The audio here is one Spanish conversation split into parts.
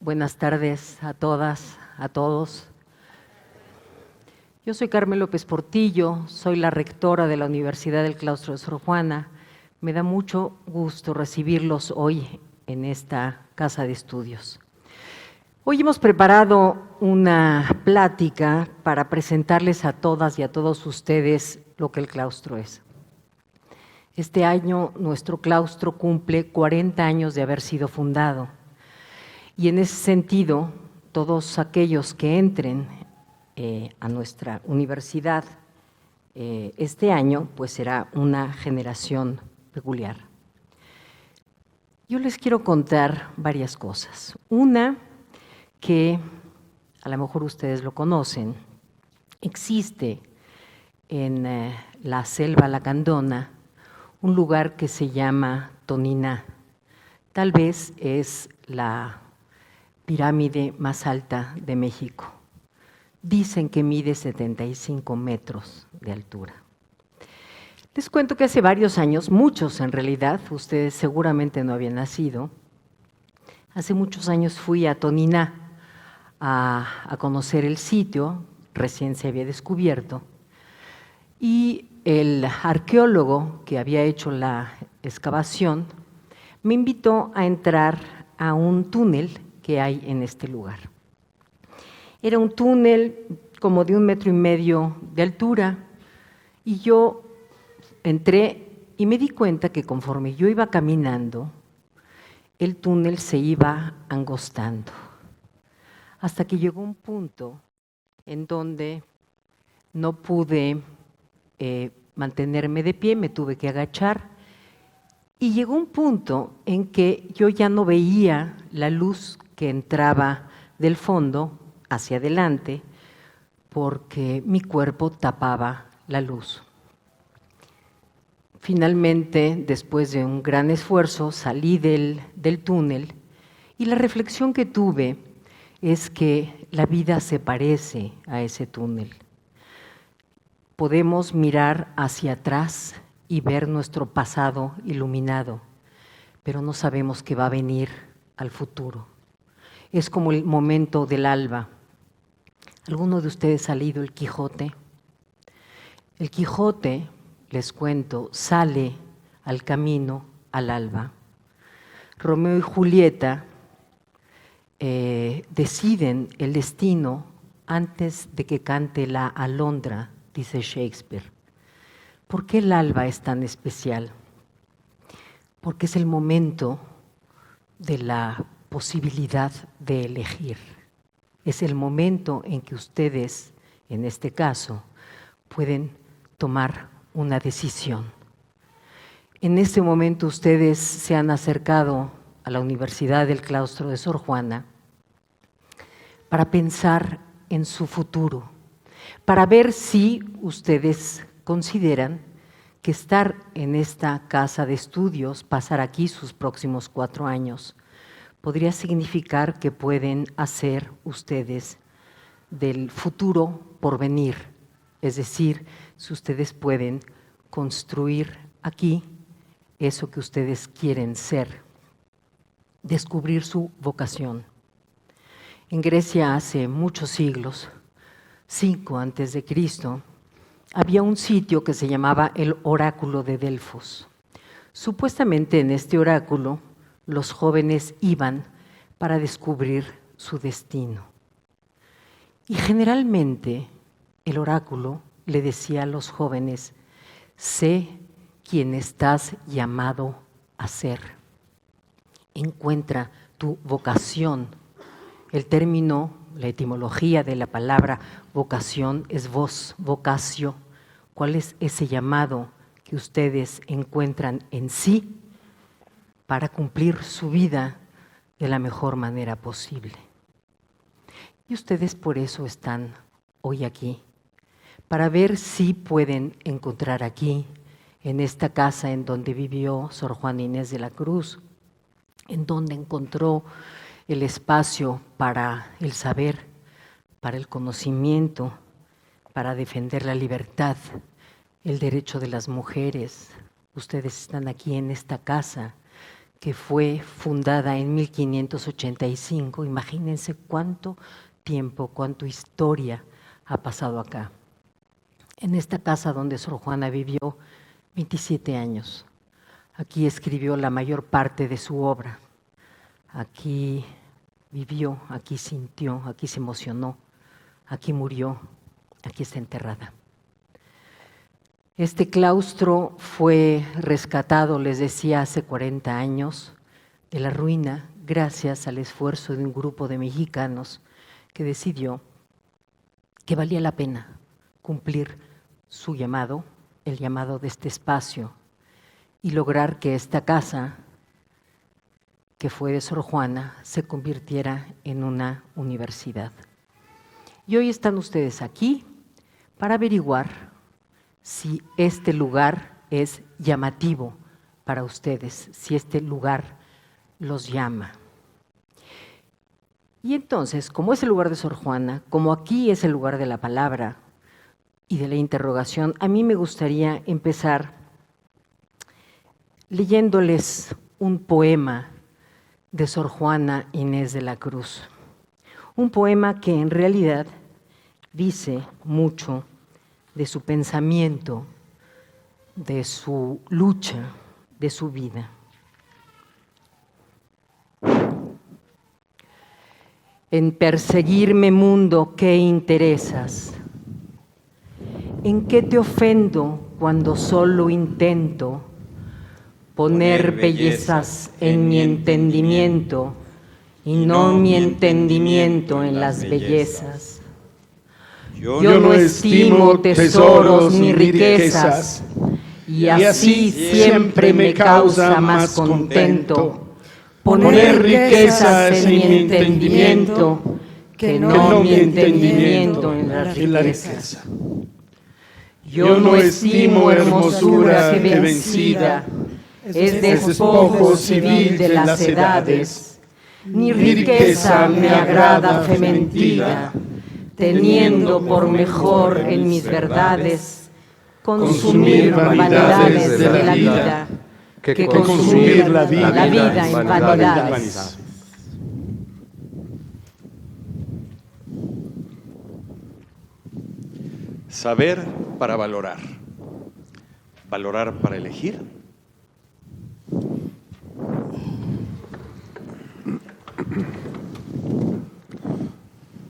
Buenas tardes a todas, a todos. Yo soy Carmen López Portillo, soy la rectora de la Universidad del Claustro de Sor Juana. Me da mucho gusto recibirlos hoy en esta casa de estudios. Hoy hemos preparado una plática para presentarles a todas y a todos ustedes lo que el claustro es. Este año nuestro claustro cumple 40 años de haber sido fundado. Y en ese sentido, todos aquellos que entren a nuestra universidad este año, pues será una generación peculiar. Yo les quiero contar varias cosas. Una, que a lo mejor ustedes lo conocen, existe en la selva lacandona un lugar que se llama Toniná. Tal vez es la pirámide más alta de México. Dicen que mide 75 metros de altura. Les cuento que hace varios años, muchos en realidad, ustedes seguramente no habían nacido, hace muchos años fui a Toniná a conocer el sitio, recién se había descubierto, y el arqueólogo que había hecho la excavación me invitó a entrar a un túnel que hay en este lugar. Era un túnel como de 1,5 metros de altura y yo entré y me di cuenta que conforme yo iba caminando, el túnel se iba angostando, hasta que llegó un punto en donde no pude mantenerme de pie, me tuve que agachar y llegó un punto en que yo ya no veía la luz que entraba del fondo hacia adelante porque mi cuerpo tapaba la luz. Finalmente, después de un gran esfuerzo, salí del túnel y la reflexión que tuve es que la vida se parece a ese túnel. Podemos mirar hacia atrás y ver nuestro pasado iluminado, pero no sabemos qué va a venir al futuro. Es como el momento del alba. ¿Alguno de ustedes ha leído El Quijote? El Quijote, les cuento, sale al camino al alba. Romeo y Julieta deciden el destino antes de que cante la alondra, dice Shakespeare. ¿Por qué el alba es tan especial? Porque es el momento de la posibilidad de elegir. Es el momento en que ustedes, en este caso, pueden tomar una decisión. En este momento ustedes se han acercado a la Universidad del Claustro de Sor Juana para pensar en su futuro, para ver si ustedes consideran que estar en esta casa de estudios, pasar aquí sus próximos 4 años, podría significar que pueden hacer ustedes del futuro por venir, es decir, si ustedes pueden construir aquí eso que ustedes quieren ser, descubrir su vocación. En Grecia hace muchos siglos, 5 antes de Cristo, había un sitio que se llamaba el Oráculo de Delfos. Supuestamente en este oráculo los jóvenes iban para descubrir su destino. Y generalmente el oráculo le decía a los jóvenes: sé quién estás llamado a ser. Encuentra tu vocación. El término, la etimología de la palabra vocación es voz, vocatio. ¿Cuál es ese llamado que ustedes encuentran en sí para cumplir su vida de la mejor manera posible? Y ustedes por eso están hoy aquí, para ver si pueden encontrar aquí, en esta casa en donde vivió Sor Juana Inés de la Cruz, en donde encontró el espacio para el saber, para el conocimiento, para defender la libertad, el derecho de las mujeres. Ustedes están aquí en esta casa que fue fundada en 1585. Imagínense cuánto tiempo, cuánta historia ha pasado acá. En esta casa donde Sor Juana vivió 27 años. Aquí escribió la mayor parte de su obra. Aquí vivió, aquí sintió, aquí se emocionó, aquí murió, aquí está enterrada. Este claustro fue rescatado, les decía, hace 40 años de la ruina gracias al esfuerzo de un grupo de mexicanos que decidió que valía la pena cumplir su llamado, el llamado de este espacio, y lograr que esta casa, que fue de Sor Juana, se convirtiera en una universidad. Y hoy están ustedes aquí para averiguar si este lugar es llamativo para ustedes, si este lugar los llama. Y entonces, como es el lugar de Sor Juana, como aquí es el lugar de la palabra y de la interrogación, a mí me gustaría empezar leyéndoles un poema de Sor Juana Inés de la Cruz. Un poema que en realidad dice mucho de su pensamiento, de su lucha, de su vida. En perseguirme, mundo, ¿qué interesas? ¿En qué te ofendo cuando solo intento poner bellezas en mi entendimiento y no mi entendimiento en las bellezas? Yo no estimo tesoros ni riquezas, y así siempre me causa más contento poner riquezas en mi entendimiento que no mi entendimiento en las riquezas. Yo no estimo hermosura que vencida es despojo civil de las edades, ni riqueza me agrada fe mentida, teniendo por mejor en mis verdades consumir vanidades de la vida que consumir la vida en vanidades. Saber para valorar. Valorar para elegir.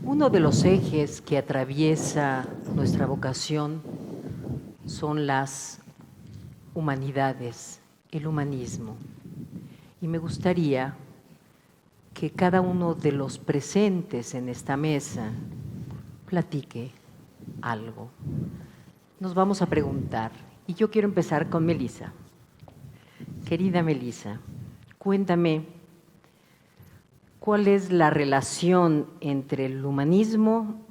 Uno de los ejes que atraviesa nuestra vocación son las humanidades, el humanismo. Y me gustaría que cada uno de los presentes en esta mesa platique algo. Nos vamos a preguntar, y yo quiero empezar con Melissa. Querida Melissa, cuéntame, ¿cuál es la relación entre el humanismo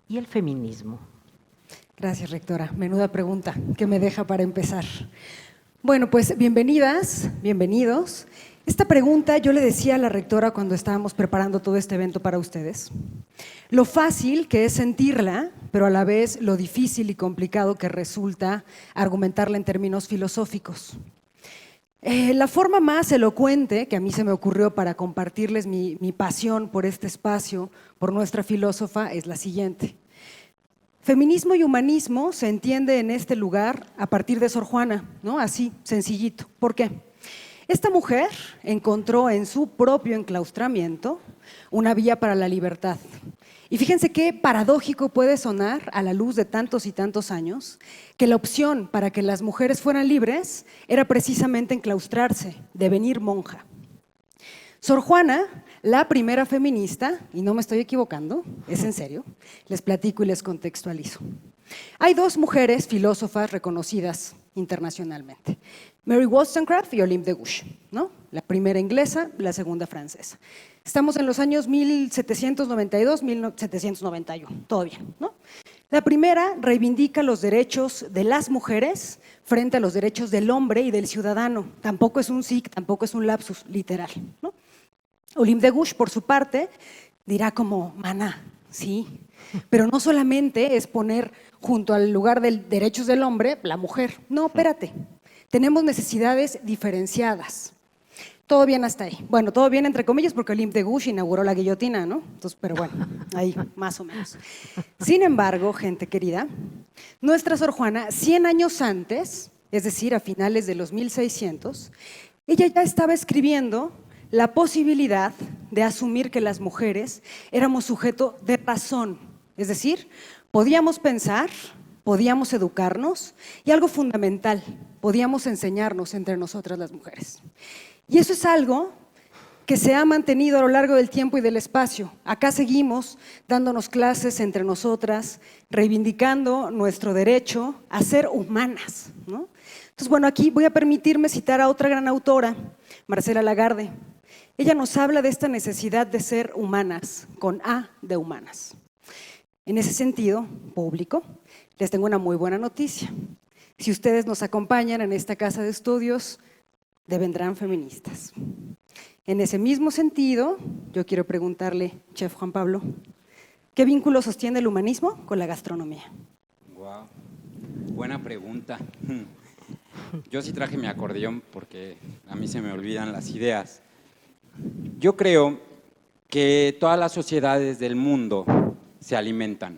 y el feminismo? Gracias, rectora. Menuda pregunta que me deja para empezar. Bueno, pues bienvenidas, bienvenidos. Esta pregunta yo le decía a la rectora cuando estábamos preparando todo este evento para ustedes. Lo fácil que es sentirla, pero a la vez lo difícil y complicado que resulta argumentarla en términos filosóficos. La forma más elocuente que a mí se me ocurrió para compartirles mi pasión por este espacio, por nuestra filósofa, es la siguiente. Feminismo y humanismo se entiende en este lugar a partir de Sor Juana, ¿no? Así, sencillito. ¿Por qué? Esta mujer encontró en su propio enclaustramiento una vía para la libertad. Y fíjense qué paradójico puede sonar a la luz de tantos y tantos años que la opción para que las mujeres fueran libres era precisamente enclaustrarse, devenir monja. Sor Juana, la primera feminista, y no me estoy equivocando, es en serio, les platico y les contextualizo. Hay dos mujeres filósofas reconocidas internacionalmente, Mary Wollstonecraft y Olympe de Gouges, ¿no? La primera inglesa, la segunda francesa. Estamos en los años 1792, 1791, todo bien, ¿no? La primera reivindica los derechos de las mujeres frente a los derechos del hombre y del ciudadano. Tampoco es un sic, tampoco es un lapsus literal, ¿no? Olympe de Gouges, por su parte, dirá como, maná, sí, pero no solamente es poner junto al lugar de derechos del hombre la mujer. No, espérate, tenemos necesidades diferenciadas. Todo bien hasta ahí. Bueno, todo bien entre comillas porque Olympe de Gouges inauguró la guillotina, ¿no? Entonces, pero bueno, ahí más o menos. Sin embargo, gente querida, nuestra Sor Juana, 100 años antes, es decir, a finales de los 1600, ella ya estaba escribiendo la posibilidad de asumir que las mujeres éramos sujeto de razón, es decir, podíamos pensar, podíamos educarnos y algo fundamental, podíamos enseñarnos entre nosotras las mujeres. Y eso es algo que se ha mantenido a lo largo del tiempo y del espacio. Acá seguimos dándonos clases entre nosotras, reivindicando nuestro derecho a ser humanas, ¿no? Entonces, bueno, aquí voy a permitirme citar a otra gran autora, Marcela Lagarde. Ella nos habla de esta necesidad de ser humanas, con A de humanas. En ese sentido, público, les tengo una muy buena noticia. Si ustedes nos acompañan en esta casa de estudios, devendrán feministas. En ese mismo sentido, yo quiero preguntarle, Chef Juan Pablo, ¿qué vínculo sostiene el humanismo con la gastronomía? Wow, buena pregunta. Yo sí traje mi acordeón porque a mí se me olvidan las ideas. Yo creo que todas las sociedades del mundo se alimentan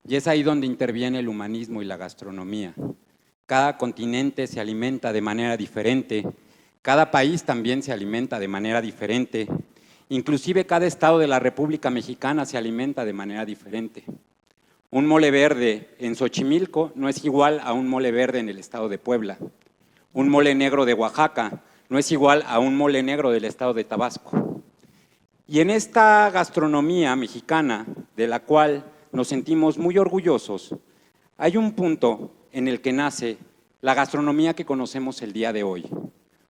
y es ahí donde interviene el humanismo y la gastronomía. Cada continente se alimenta de manera diferente, cada país también se alimenta de manera diferente, inclusive cada estado de la República Mexicana se alimenta de manera diferente. Un mole verde en Xochimilco no es igual a un mole verde en el estado de Puebla. Un mole negro de Oaxaca no es igual a un mole negro del estado de Tabasco. Y en esta gastronomía mexicana, de la cual nos sentimos muy orgullosos, hay un punto en el que nace la gastronomía que conocemos el día de hoy.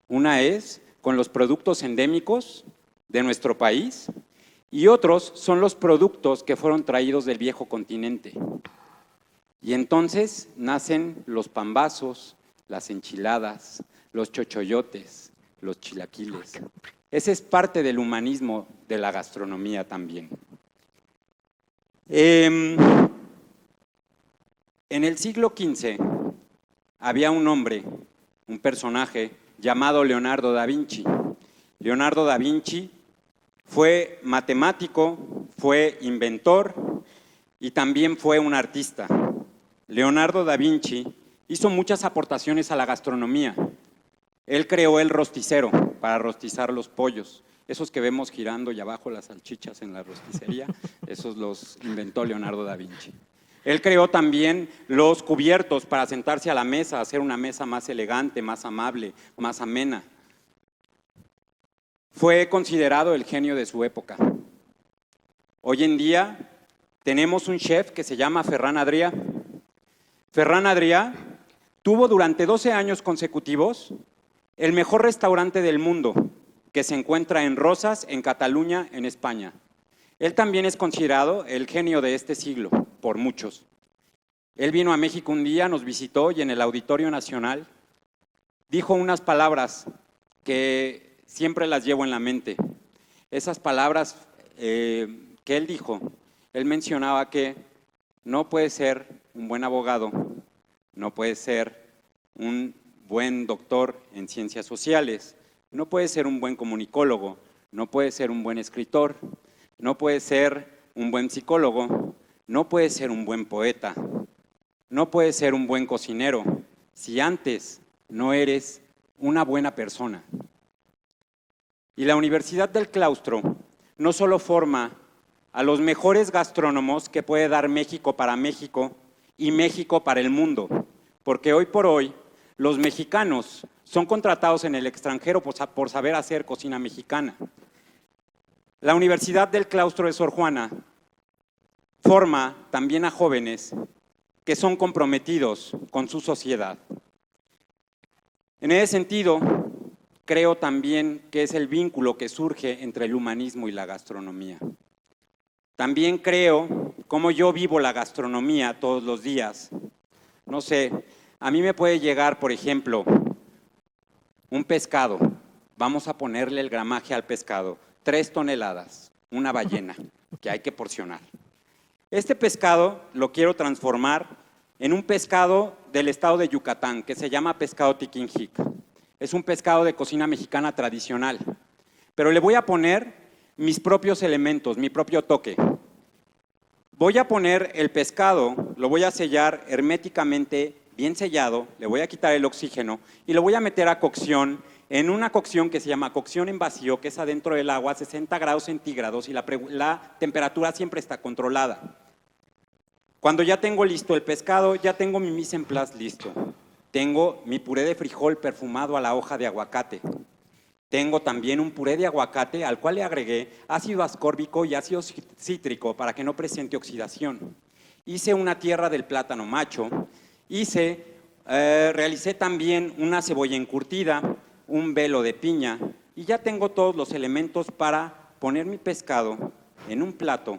Una es con los productos endémicos de nuestro país y otros son los productos que fueron traídos del viejo continente. Y entonces nacen los pambazos, las enchiladas, los chochoyotes, los chilaquiles. Ese es parte del humanismo de la gastronomía también. En el siglo XV había un hombre, un personaje llamado Leonardo da Vinci. Leonardo da Vinci fue matemático, fue inventor y también fue un artista. Leonardo da Vinci hizo muchas aportaciones a la gastronomía. Él creó el rosticero para rostizar los pollos. Esos que vemos girando y abajo las salchichas en la rosticería, esos los inventó Leonardo da Vinci. Él creó también los cubiertos para sentarse a la mesa, hacer una mesa más elegante, más amable, más amena. Fue considerado el genio de su época. Hoy en día tenemos un chef que se llama Ferran Adrià. Ferran Adrià tuvo durante 12 años consecutivos el mejor restaurante del mundo, que se encuentra en Rosas, en Cataluña, en España. Él también es considerado el genio de este siglo, por muchos. Él vino a México un día, nos visitó y en el Auditorio Nacional dijo unas palabras que siempre las llevo en la mente. Esas palabras que él dijo, él mencionaba que no puede ser un buen abogado, no puede ser un buen doctor en ciencias sociales, no puede ser un buen comunicólogo, no puede ser un buen escritor, no puede ser un buen psicólogo, no puede ser un buen poeta, no puede ser un buen cocinero, si antes no eres una buena persona. Y la Universidad del Claustro no solo forma a los mejores gastrónomos que puede dar México para México y México para el mundo, porque hoy por hoy los mexicanos son contratados en el extranjero por saber hacer cocina mexicana. La Universidad del Claustro de Sor Juana forma también a jóvenes que son comprometidos con su sociedad. En ese sentido, creo también que es el vínculo que surge entre el humanismo y la gastronomía. También creo, como yo vivo la gastronomía todos los días, no sé, a mí me puede llegar, por ejemplo, un pescado, vamos a ponerle el gramaje al pescado, 3 toneladas, una ballena, que hay que porcionar. Este pescado lo quiero transformar en un pescado del estado de Yucatán, que se llama pescado tiquinjic. Es un pescado de cocina mexicana tradicional, pero le voy a poner mis propios elementos, mi propio toque. Voy a poner el pescado, lo voy a sellar herméticamente, bien sellado, le voy a quitar el oxígeno y lo voy a meter a cocción, en una cocción que se llama cocción en vacío, que es adentro del agua, 60 grados centígrados y la temperatura siempre está controlada. Cuando ya tengo listo el pescado, ya tengo mi mise en place listo. Tengo mi puré de frijol perfumado a la hoja de aguacate. Tengo también un puré de aguacate al cual le agregué ácido ascórbico y ácido cítrico para que no presente oxidación. Hice una tierra del plátano macho, realicé también una cebolla encurtida, un velo de piña y ya tengo todos los elementos para poner mi pescado en un plato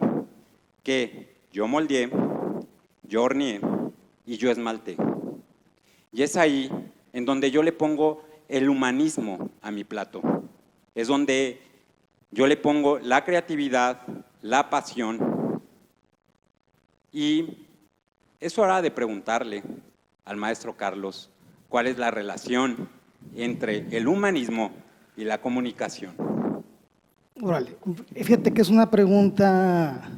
que yo moldeé, yo horneé y yo esmalté. Y es ahí en donde yo le pongo el humanismo a mi plato. Es donde yo le pongo la creatividad, la pasión. Y es hora de preguntarle al maestro Carlos cuál es la relación entre el humanismo y la comunicación. Órale, fíjate que es una pregunta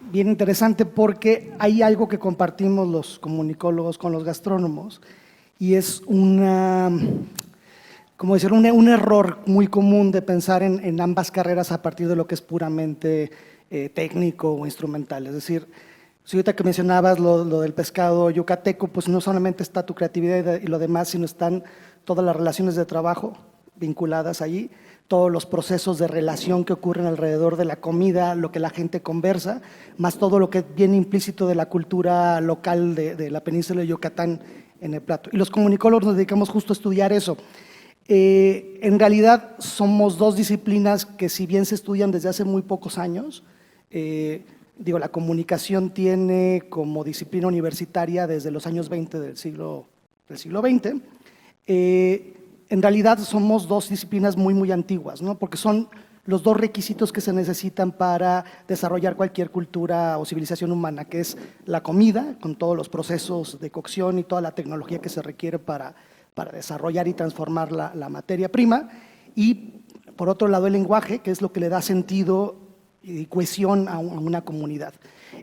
bien interesante porque hay algo que compartimos los comunicólogos con los gastrónomos y es un error muy común de pensar en ambas carreras a partir de lo que es puramente técnico o instrumental. Es decir, si ahorita que mencionabas lo del pescado yucateco, pues no solamente está tu creatividad y lo demás, sino están todas las relaciones de trabajo vinculadas allí, todos los procesos de relación que ocurren alrededor de la comida, lo que la gente conversa, más todo lo que viene implícito de la cultura local de la península de Yucatán en el plato. Y los comunicólogos nos dedicamos justo a estudiar eso. En realidad somos dos disciplinas que si bien se estudian desde hace muy pocos años, la comunicación tiene como disciplina universitaria desde los años 20 del siglo XX, en realidad somos dos disciplinas muy antiguas, ¿no? Porque son los dos requisitos que se necesitan para desarrollar cualquier cultura o civilización humana, que es la comida, con todos los procesos de cocción y toda la tecnología que se requiere para desarrollar y transformar la materia prima, y por otro lado el lenguaje, que es lo que le da sentido y cohesión a una comunidad.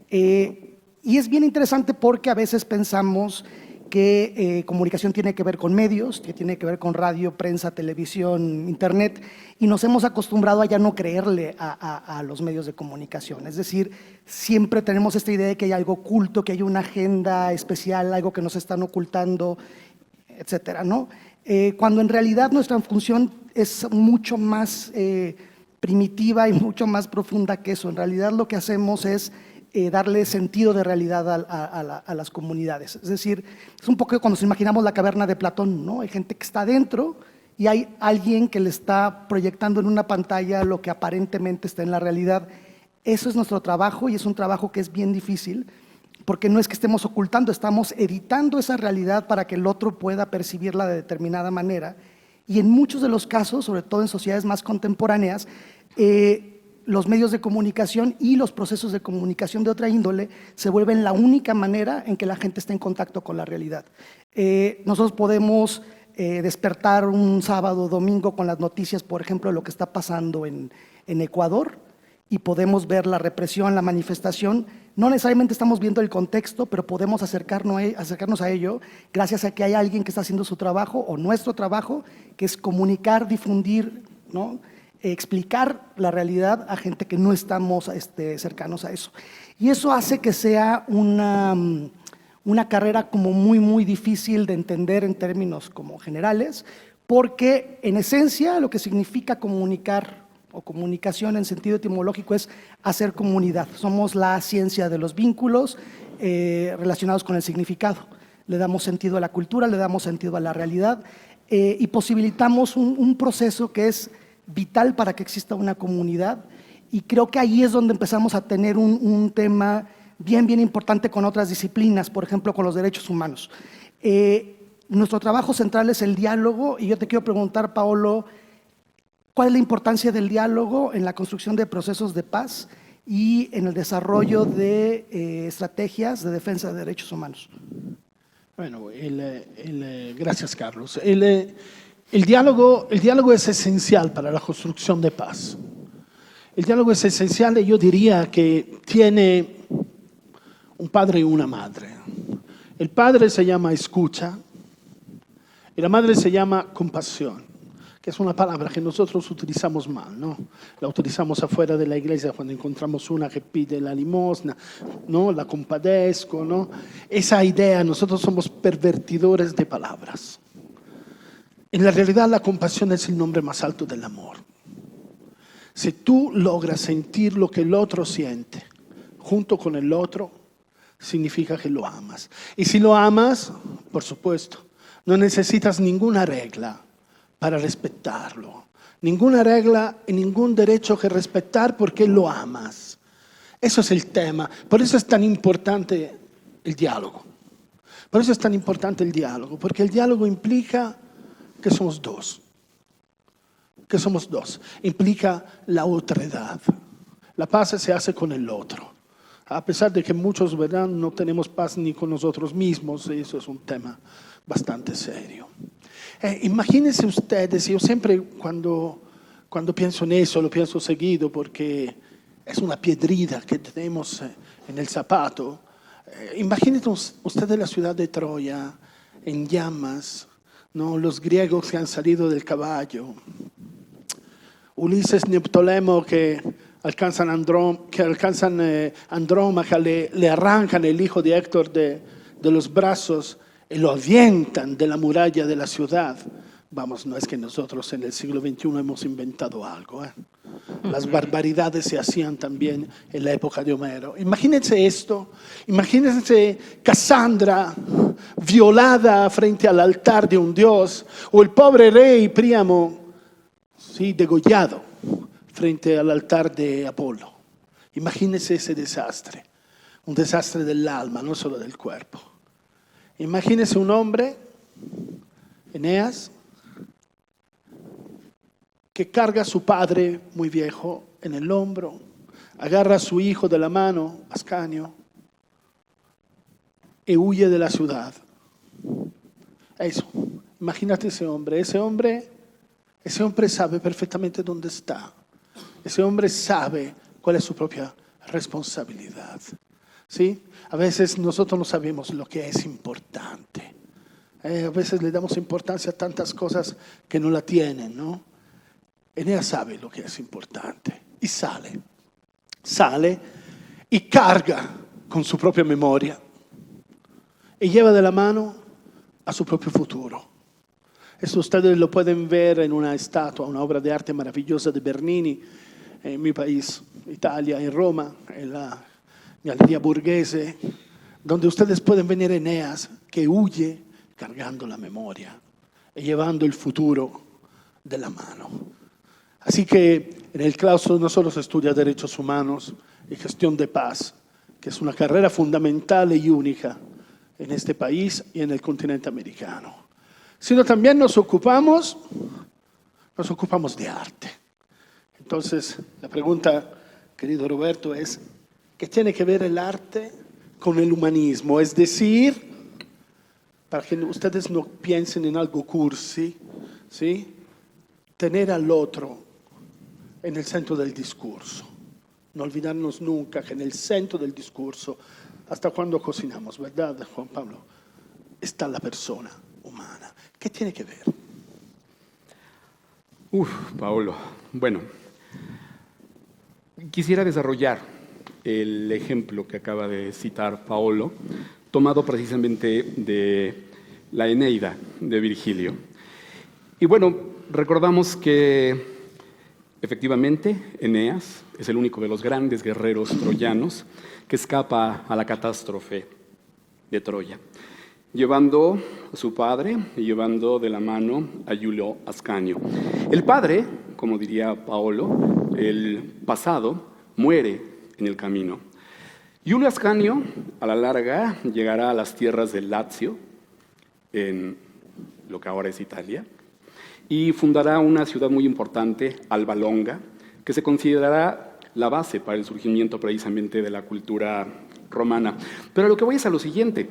Y es bien interesante porque a veces pensamos que comunicación tiene que ver con medios, que tiene que ver con radio, prensa, televisión, internet, y nos hemos acostumbrado a ya no creerle a los medios de comunicación. Es decir, siempre tenemos esta idea de que hay algo oculto, que hay una agenda especial, algo que nos están ocultando, etcétera, ¿no? Cuando en realidad nuestra función es mucho más primitiva y mucho más profunda que eso. En realidad lo que hacemos es darle sentido de realidad a las comunidades. Es decir, es un poco cuando nos imaginamos la caverna de Platón, ¿no? Hay gente que está adentro y hay alguien que le está proyectando en una pantalla lo que aparentemente está en la realidad. Eso es nuestro trabajo y es un trabajo que es bien difícil porque no es que estemos ocultando, estamos editando esa realidad para que el otro pueda percibirla de determinada manera. Y en muchos de los casos, sobre todo en sociedades más contemporáneas, los medios de comunicación y los procesos de comunicación de otra índole se vuelven la única manera en que la gente esté en contacto con la realidad. Nosotros podemos despertar un sábado o domingo con las noticias, por ejemplo, de lo que está pasando en Ecuador, y podemos ver la represión, la manifestación. No necesariamente estamos viendo el contexto, pero podemos acercarnos a ello gracias a que hay alguien que está haciendo su trabajo o nuestro trabajo, que es comunicar, difundir, ¿no? Explicar la realidad a gente que no estamos cercanos a eso. Y eso hace que sea una carrera como muy difícil de entender en términos como generales, porque en esencia lo que significa comunicar o comunicación en sentido etimológico es hacer comunidad. Somos la ciencia de los vínculos relacionados con el significado. Le damos sentido a la cultura, le damos sentido a la realidad y posibilitamos un proceso que es vital para que exista una comunidad, y creo que ahí es donde empezamos a tener un tema bien importante con otras disciplinas, por ejemplo con los derechos humanos. Nuestro trabajo central es el diálogo, y yo te quiero preguntar, Paolo, ¿cuál es la importancia del diálogo en la construcción de procesos de paz y en el desarrollo de estrategias de defensa de derechos humanos? Bueno, gracias, Carlos. El diálogo es esencial para la construcción de paz. El diálogo es esencial y yo diría que tiene un padre y una madre. El padre se llama escucha y la madre se llama compasión, que es una palabra que nosotros utilizamos mal, ¿no? La utilizamos afuera de la iglesia cuando encontramos una que pide la limosna, ¿no? La compadezco, ¿no? Esa idea, nosotros somos pervertidores de palabras. En la realidad, la compasión es el nombre más alto del amor. Si tú logras sentir lo que el otro siente junto con el otro, significa que lo amas. Y si lo amas, por supuesto, no necesitas ninguna regla para respetarlo. Ninguna regla y ningún derecho que respetar porque lo amas. Eso es el tema. Por eso es tan importante el diálogo. Por eso es tan importante el diálogo, porque el diálogo implica que somos dos. Que somos dos. Implica la otredad. La paz se hace con el otro. A pesar de que muchos, ¿verdad?, no tenemos paz ni con nosotros mismos, eso es un tema bastante serio. Imagínense ustedes, yo siempre cuando pienso en eso, lo pienso seguido porque es una piedrita que tenemos en el zapato. Imagínense ustedes la ciudad de Troya en llamas, ¿no? Los griegos que han salido del caballo, Ulises, Neoptólemo que alcanzan Andrómaca, le arrancan el hijo de Héctor de los brazos y lo avientan de la muralla de la ciudad. Vamos, no es que nosotros en el siglo XXI hemos inventado algo. Las barbaridades se hacían también en la época de Homero. Imagínense esto, imagínense Casandra violada frente al altar de un dios, o el pobre rey Príamo, sí, degollado frente al altar de Apolo. Imagínense ese desastre, un desastre del alma, no solo del cuerpo. Imagínense un hombre, Eneas, que carga a su padre muy viejo en el hombro, agarra a su hijo de la mano, Ascanio, y huye de la ciudad. Eso, imagínate ese hombre sabe perfectamente dónde está. Ese hombre sabe cuál es su propia responsabilidad. ¿Sí? A veces nosotros no sabemos lo que es importante. A veces le damos importancia a tantas cosas que no la tienen, ¿no? Eneas sabe lo que es importante y sale y carga con su propia memoria y lleva de la mano a su propio futuro. Esto ustedes lo pueden ver en una estatua, una obra de arte maravillosa de Bernini, en mi país, Italia, en Roma, en la Galleria Borghese, donde ustedes pueden ver a Eneas que huye cargando la memoria y llevando el futuro de la mano. Así que en el claustro no solo se estudia derechos humanos y gestión de paz, que es una carrera fundamental y única en este país y en el continente americano, sino también nos ocupamos de arte. Entonces, la pregunta, querido Roberto, es, ¿qué tiene que ver el arte con el humanismo? Es decir, para que ustedes no piensen en algo cursi, ¿sí?, tener al otro en el centro del discurso. No olvidarnos nunca que en el centro del discurso, hasta cuando cocinamos, ¿verdad, Juan Pablo?, está la persona humana. ¿Qué tiene que ver? Paolo. Bueno, quisiera desarrollar el ejemplo que acaba de citar Paolo, tomado precisamente de la Eneida de Virgilio. Y bueno, recordamos que efectivamente Eneas es el único de los grandes guerreros troyanos que escapa a la catástrofe de Troya, llevando a su padre y llevando de la mano a Iulio Ascanio. El padre, como diría Paolo, el pasado, muere en el camino. Iulio Ascanio, a la larga, llegará a las tierras del Lacio, en lo que ahora es Italia, y fundará una ciudad muy importante, Alba Longa, que se considerará la base para el surgimiento precisamente de la cultura romana. Pero a lo que voy es a lo siguiente.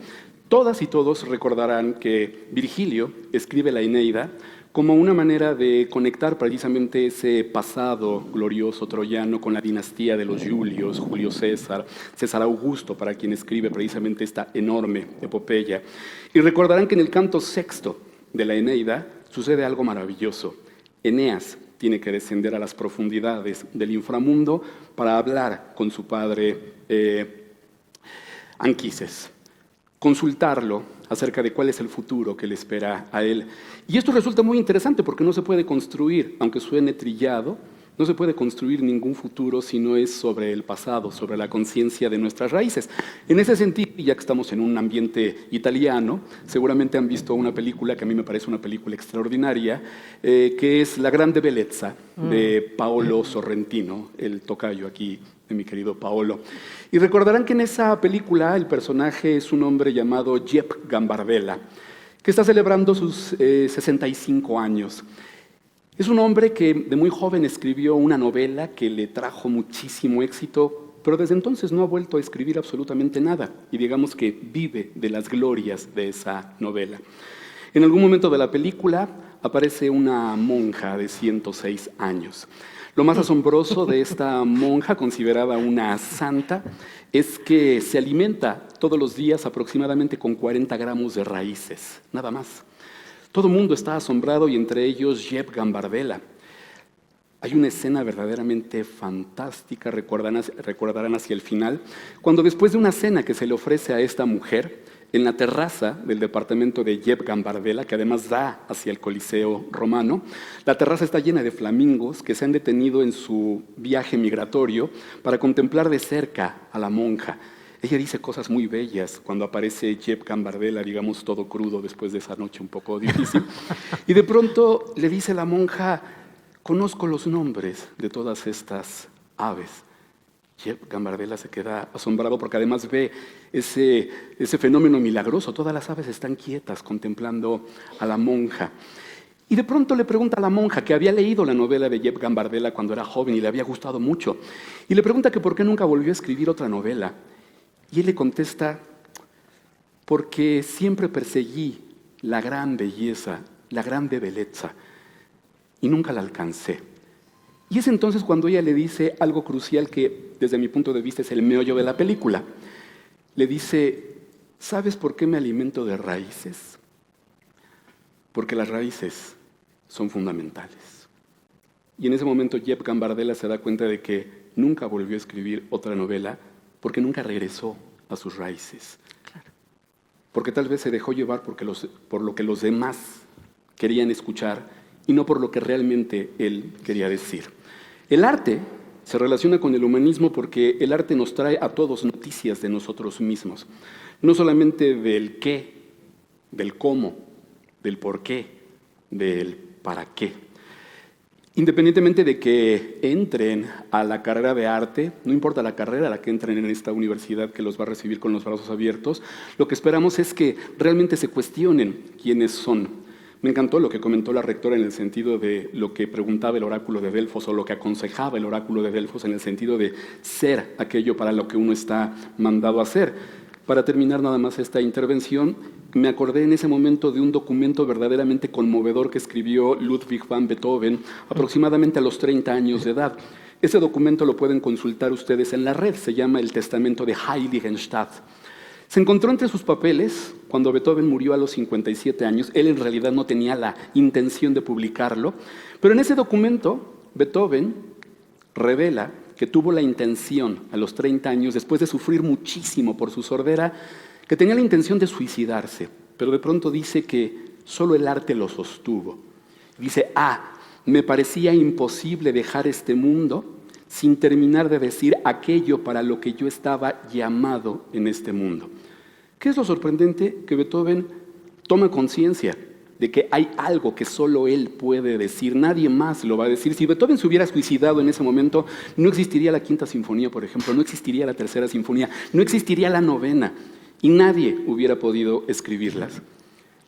Todas y todos recordarán que Virgilio escribe la Eneida como una manera de conectar precisamente ese pasado glorioso troyano con la dinastía de los Julios, Julio César, César Augusto, para quien escribe precisamente esta enorme epopeya. Y recordarán que en el canto sexto de la Eneida sucede algo maravilloso. Eneas tiene que descender a las profundidades del inframundo para hablar con su padre Anquises, consultarlo acerca de cuál es el futuro que le espera a él. Y esto resulta muy interesante porque no se puede construir, aunque suene trillado, no se puede construir ningún futuro si no es sobre el pasado, sobre la conciencia de nuestras raíces. En ese sentido, ya que estamos en un ambiente italiano, seguramente han visto una película que a mí me parece una película extraordinaria, que es La Grande Bellezza, de Paolo Sorrentino, el tocayo aquí de mi querido Paolo. Y recordarán que en esa película el personaje es un hombre llamado Jep Gambardella, que está celebrando sus 65 años. Es un hombre que de muy joven escribió una novela que le trajo muchísimo éxito, pero desde entonces no ha vuelto a escribir absolutamente nada, y digamos que vive de las glorias de esa novela. En algún momento de la película aparece una monja de 106 años. Lo más asombroso de esta monja, considerada una santa, es que se alimenta todos los días aproximadamente con 40 gramos de raíces, nada más. Todo el mundo está asombrado y entre ellos Jep Gambardella. Hay una escena verdaderamente fantástica, recordarán hacia el final, cuando después de una cena que se le ofrece a esta mujer, en la terraza del departamento de Jep Gambardella, que además da hacia el Coliseo romano, la terraza está llena de flamingos que se han detenido en su viaje migratorio para contemplar de cerca a la monja. Ella dice cosas muy bellas cuando aparece Jep Gambardella, digamos todo crudo después de esa noche un poco difícil. Y de pronto le dice la monja, conozco los nombres de todas estas aves. Jep Gambardella se queda asombrado porque además ve ese fenómeno milagroso. Todas las aves están quietas contemplando a la monja. Y de pronto le pregunta a la monja, que había leído la novela de Jep Gambardella cuando era joven y le había gustado mucho, y le pregunta que por qué nunca volvió a escribir otra novela. Y él le contesta, porque siempre perseguí la gran belleza, la grande belleza, y nunca la alcancé. Y es entonces cuando ella le dice algo crucial que, desde mi punto de vista, es el meollo de la película. Le dice, ¿sabes por qué me alimento de raíces? Porque las raíces son fundamentales. Y en ese momento Jep Gambardella se da cuenta de que nunca volvió a escribir otra novela porque nunca regresó a sus raíces. Claro. Porque tal vez se dejó llevar por lo que los demás querían escuchar y no por lo que realmente él quería decir. El arte se relaciona con el humanismo porque el arte nos trae a todos noticias de nosotros mismos. No solamente del qué, del cómo, del por qué, del para qué. Independientemente de que entren a la carrera de arte, no importa la carrera a la que entren en esta universidad que los va a recibir con los brazos abiertos, lo que esperamos es que realmente se cuestionen quiénes son. Me encantó lo que comentó la rectora en el sentido de lo que preguntaba el oráculo de Delfos o lo que aconsejaba el oráculo de Delfos en el sentido de ser aquello para lo que uno está mandado a ser. Para terminar nada más esta intervención, me acordé en ese momento de un documento verdaderamente conmovedor que escribió Ludwig van Beethoven aproximadamente a los 30 años de edad. Ese documento lo pueden consultar ustedes en la red, se llama El Testamento de Heiligenstadt. Se encontró entre sus papeles, cuando Beethoven murió a los 57 años, él en realidad no tenía la intención de publicarlo, pero en ese documento Beethoven revela que tuvo la intención a los 30 años, después de sufrir muchísimo por su sordera, que tenía la intención de suicidarse, pero de pronto dice que solo el arte lo sostuvo. Dice, me parecía imposible dejar este mundo sin terminar de decir aquello para lo que yo estaba llamado en este mundo. ¿Qué es lo sorprendente? Que Beethoven toma conciencia de que hay algo que solo él puede decir, nadie más lo va a decir. Si Beethoven se hubiera suicidado en ese momento, no existiría la Quinta Sinfonía, por ejemplo, no existiría la Tercera Sinfonía, no existiría la Novena, y nadie hubiera podido escribirlas.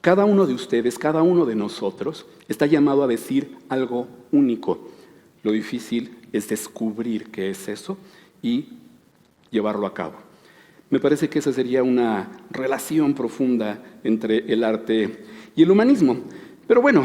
Cada uno de ustedes, cada uno de nosotros, está llamado a decir algo único. Lo difícil es descubrir qué es eso y llevarlo a cabo. Me parece que esa sería una relación profunda entre el arte y el humanismo. Pero bueno,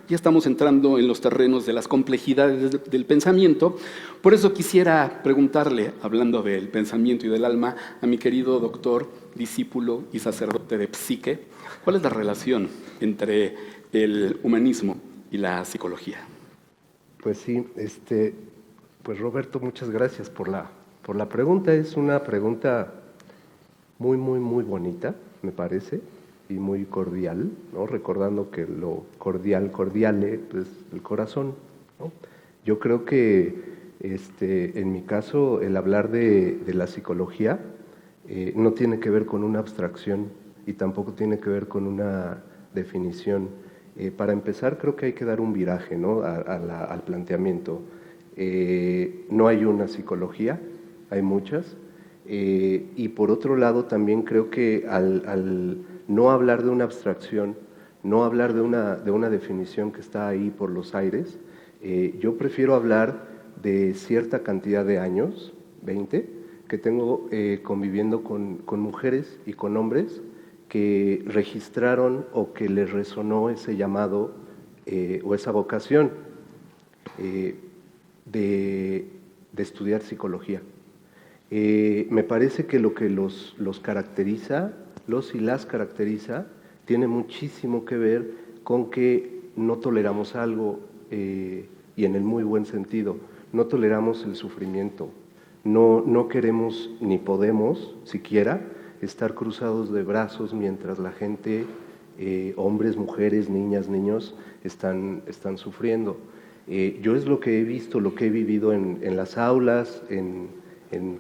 ya estamos entrando en los terrenos de las complejidades del pensamiento. Por eso quisiera preguntarle, hablando del pensamiento y del alma, a mi querido doctor, discípulo y sacerdote de psique, ¿cuál es la relación entre el humanismo y la psicología? Pues sí, pues Roberto, muchas gracias por la pregunta. Es una pregunta muy, muy, muy bonita, me parece, y muy cordial, ¿no? Recordando que lo cordial, cordiale, pues el corazón, ¿no? Yo creo que en mi caso el hablar de la psicología no tiene que ver con una abstracción y tampoco tiene que ver con una definición. Para empezar, creo que hay que dar un viraje, ¿no? al planteamiento. No hay una psicología, hay muchas. Y por otro lado, también creo que al no hablar de una abstracción, no hablar de una definición que está ahí por los aires, yo prefiero hablar de cierta cantidad de años, 20, que tengo conviviendo con mujeres y con hombres que registraron o que les resonó ese llamado o esa vocación de estudiar psicología. Me parece que lo que los caracteriza, los y las caracteriza, tiene muchísimo que ver con que no toleramos algo, y en el muy buen sentido, no toleramos el sufrimiento, no queremos ni podemos siquiera estar cruzados de brazos mientras la gente, hombres, mujeres, niñas, niños, están sufriendo. Yo es lo que he visto, lo que he vivido en las aulas, en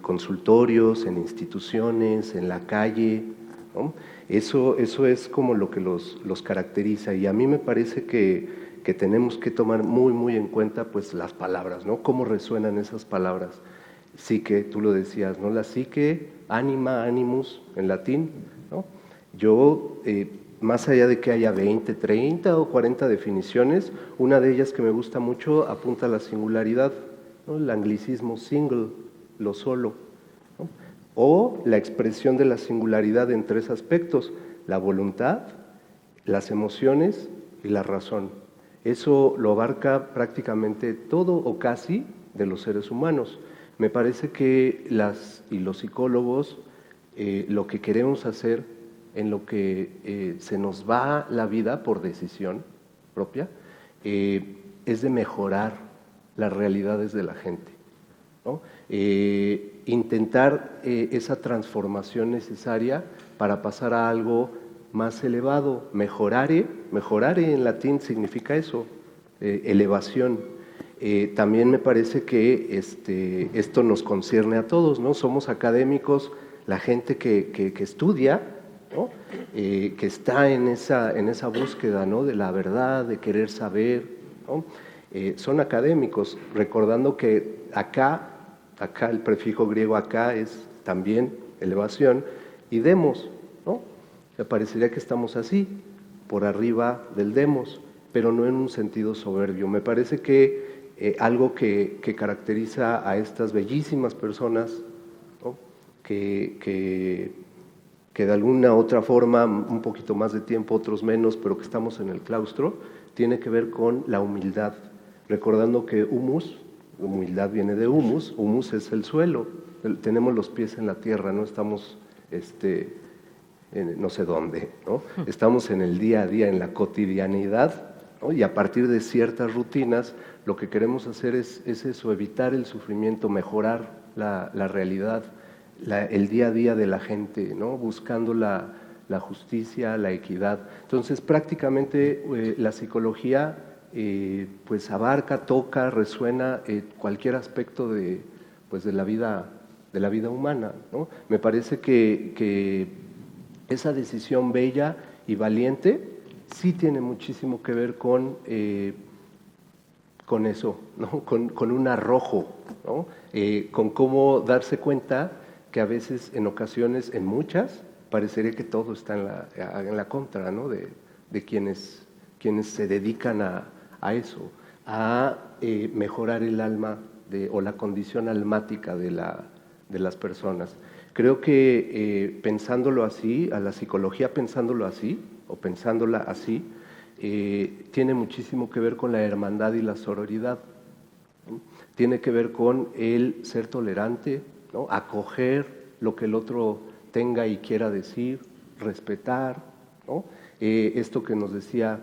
consultorios, en instituciones, en la calle, ¿no? Eso es como lo que los caracteriza, y a mí me parece que tenemos que tomar muy, muy en cuenta pues las palabras, ¿no? Cómo resuenan esas palabras. Psique, tú lo decías, ¿no? La psique, anima, animus, en latín, ¿no? Yo, más allá de que haya 20, 30 o 40 definiciones, una de ellas que me gusta mucho apunta a la singularidad, ¿no? El anglicismo single, lo solo, ¿no? O la expresión de la singularidad en tres aspectos: la voluntad, las emociones y la razón. Eso lo abarca prácticamente todo o casi de los seres humanos. Me parece que los psicólogos lo que queremos hacer, en lo que se nos va la vida por decisión propia, es de mejorar las realidades de la gente, ¿no? Intentar esa transformación necesaria para pasar a algo más elevado. Mejorare en latín significa eso, elevación. También me parece que esto nos concierne a todos, ¿no? Somos académicos, la gente que estudia, ¿no? Que está en esa búsqueda, ¿no? De la verdad, de querer saber, ¿no? Son académicos, recordando que acá el prefijo griego acá es también elevación, y demos, ¿no? Me parecería que estamos así, por arriba del demos, pero no en un sentido soberbio. Me parece que algo que caracteriza a estas bellísimas personas, ¿no? que de alguna otra forma, un poquito más de tiempo, otros menos, pero que estamos en el claustro, tiene que ver con la humildad, recordando que humus, humildad viene de humus es el suelo, tenemos los pies en la tierra, no estamos no sé dónde, ¿no? Estamos en el día a día, en la cotidianidad, ¿no? Y a partir de ciertas rutinas, lo que queremos hacer es eso, evitar el sufrimiento, mejorar la realidad, el día a día de la gente, ¿no? Buscando la justicia, la equidad. Entonces, prácticamente la psicología pues abarca, toca, resuena cualquier aspecto de la vida humana, ¿no? Me parece que esa decisión bella y valiente sí tiene muchísimo que ver con eso, ¿no? Con un arrojo, ¿no? Con cómo darse cuenta que a veces, en ocasiones, en muchas, parecería que todo está en la contra, ¿no? de quienes se dedican a eso, a mejorar el alma o la condición almática de las personas. Creo que pensándolo así, a la psicología pensándolo así, o pensándola así, tiene muchísimo que ver con la hermandad y la sororidad, ¿no? Tiene que ver con el ser tolerante, ¿no? Acoger lo que el otro tenga y quiera decir, respetar, ¿no? Esto que nos decía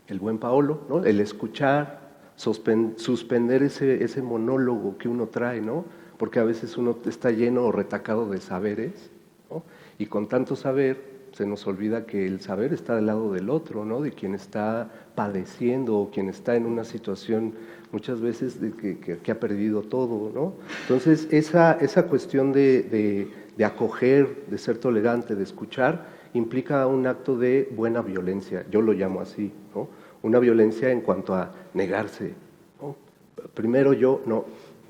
el buen Paolo, ¿no? El escuchar, suspender ese monólogo que uno trae, ¿no? Porque a veces uno está lleno o retacado de saberes, ¿no? Y con tanto saber se nos olvida que el saber está del lado del otro, ¿no? De quien está padeciendo o quien está en una situación muchas veces de que ha perdido todo, ¿no? Entonces, esa cuestión de acoger, de ser tolerante, de escuchar, implica un acto de buena violencia, yo lo llamo así, ¿no? Una violencia en cuanto a negarse, ¿no? Primero yo, no,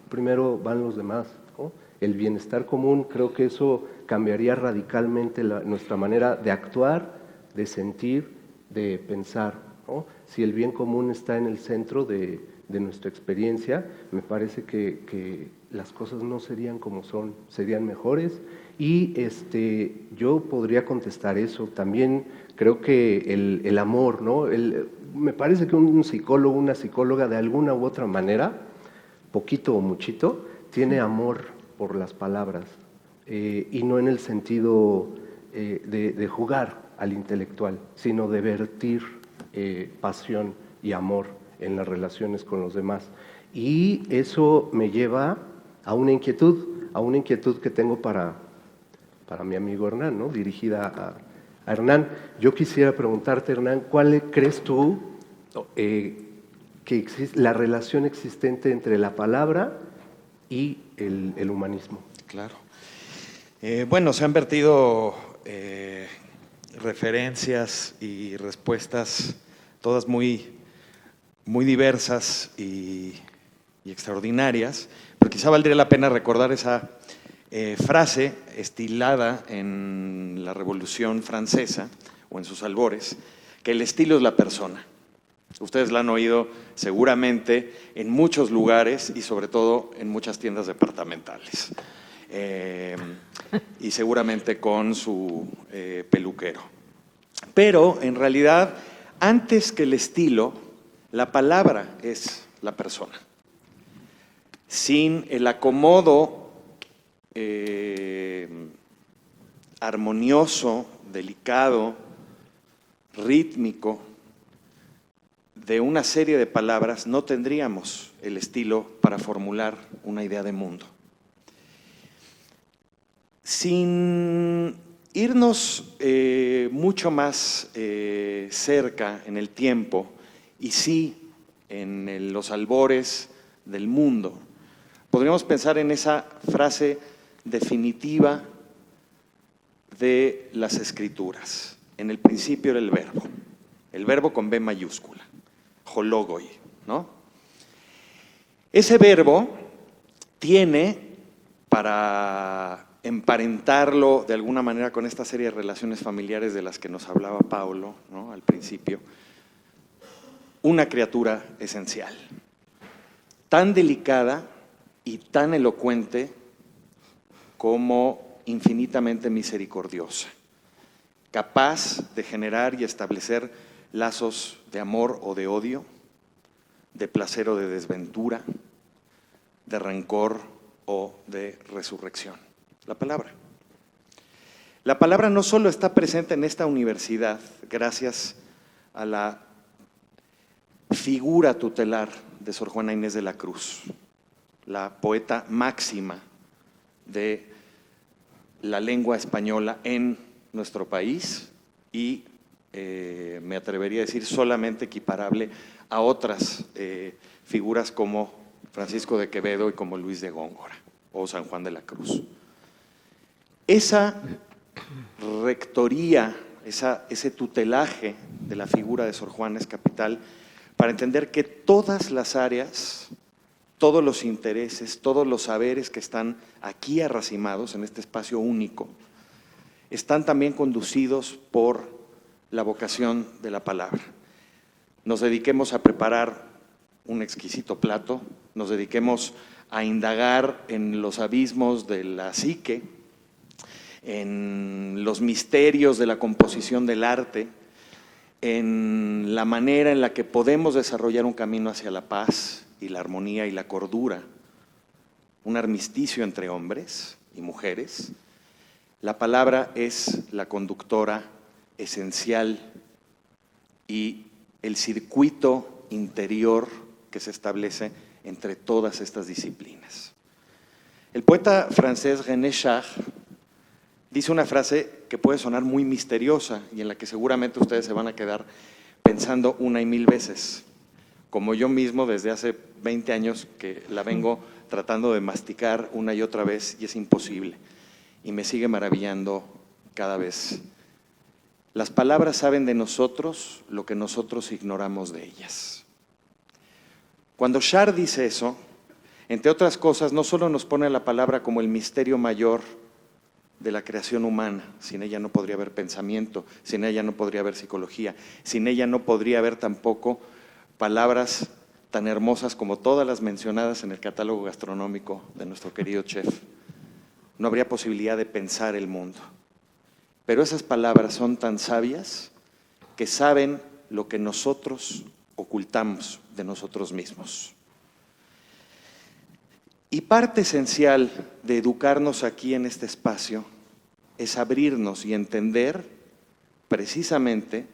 primero van los demás, ¿no? El bienestar común, creo que eso cambiaría radicalmente nuestra manera de actuar, de sentir, de pensar, ¿no? Si el bien común está en el centro de nuestra experiencia, me parece que las cosas no serían como son, serían mejores. Y yo podría contestar eso. También creo que el amor, ¿no? Me parece que un psicólogo, una psicóloga, de alguna u otra manera, poquito o muchito, tiene amor por las palabras, y no en el sentido de jugar al intelectual, sino de vertir pasión y amor en las relaciones con los demás. Y eso me lleva a una inquietud que tengo para mi amigo Hernán, ¿no? Dirigida a Hernán. Yo quisiera preguntarte, Hernán, ¿cuál crees tú que existe la relación existente entre la palabra y el humanismo? Claro. Bueno, se han vertido referencias y respuestas todas muy diversas y extraordinarias, pero quizá valdría la pena recordar esa frase estilada en la Revolución Francesa o en sus albores, que el estilo es la persona. Ustedes la han oído seguramente en muchos lugares y sobre todo en muchas tiendas departamentales. Y seguramente con su peluquero. Pero en realidad, antes que el estilo, la palabra es la persona. Sin el acomodo armonioso, delicado, rítmico de una serie de palabras, no tendríamos el estilo para formular una idea de mundo. Sin irnos mucho más cerca en el tiempo, y sí en los albores del mundo, podríamos pensar en esa frase definitiva de las Escrituras. En el principio era el verbo con B mayúscula, hologoi, ¿no? Ese verbo tiene, para emparentarlo de alguna manera con esta serie de relaciones familiares de las que nos hablaba Paulo, ¿no? Al principio, una criatura esencial, tan delicada y tan elocuente como infinitamente misericordiosa, capaz de generar y establecer lazos de amor o de odio, de placer o de desventura, de rencor o de resurrección. La palabra. La palabra no solo está presente en esta universidad, gracias a la figura tutelar de Sor Juana Inés de la Cruz, la poeta máxima de la lengua española en nuestro país y me atrevería a decir solamente equiparable a otras figuras como Francisco de Quevedo y como Luis de Góngora o San Juan de la Cruz. Esa rectoría, ese tutelaje de la figura de Sor Juana es capital para entender que todas las áreas, todos los intereses, todos los saberes que están aquí arracimados en este espacio único, están también conducidos por la vocación de la palabra. Nos dediquemos a preparar un exquisito plato, nos dediquemos a indagar en los abismos de la psique, en los misterios de la composición del arte, en la manera en la que podemos desarrollar un camino hacia la paz y la armonía y la cordura, un armisticio entre hombres y mujeres. La palabra es la conductora esencial y el circuito interior que se establece entre todas estas disciplinas. El poeta francés René Char dice una frase que puede sonar muy misteriosa y en la que seguramente ustedes se van a quedar pensando una y mil veces, como yo mismo desde hace 20 años que la vengo tratando de masticar una y otra vez y es imposible, y me sigue maravillando cada vez. Las palabras saben de nosotros lo que nosotros ignoramos de ellas. Cuando Char dice eso, entre otras cosas, no solo nos pone la palabra como el misterio mayor de la creación humana, sin ella no podría haber pensamiento, sin ella no podría haber psicología, sin ella no podría haber tampoco palabras tan hermosas como todas las mencionadas en el catálogo gastronómico de nuestro querido chef. No habría posibilidad de pensar el mundo. Pero esas palabras son tan sabias que saben lo que nosotros ocultamos de nosotros mismos. Y parte esencial de educarnos aquí en este espacio es abrirnos y entender precisamente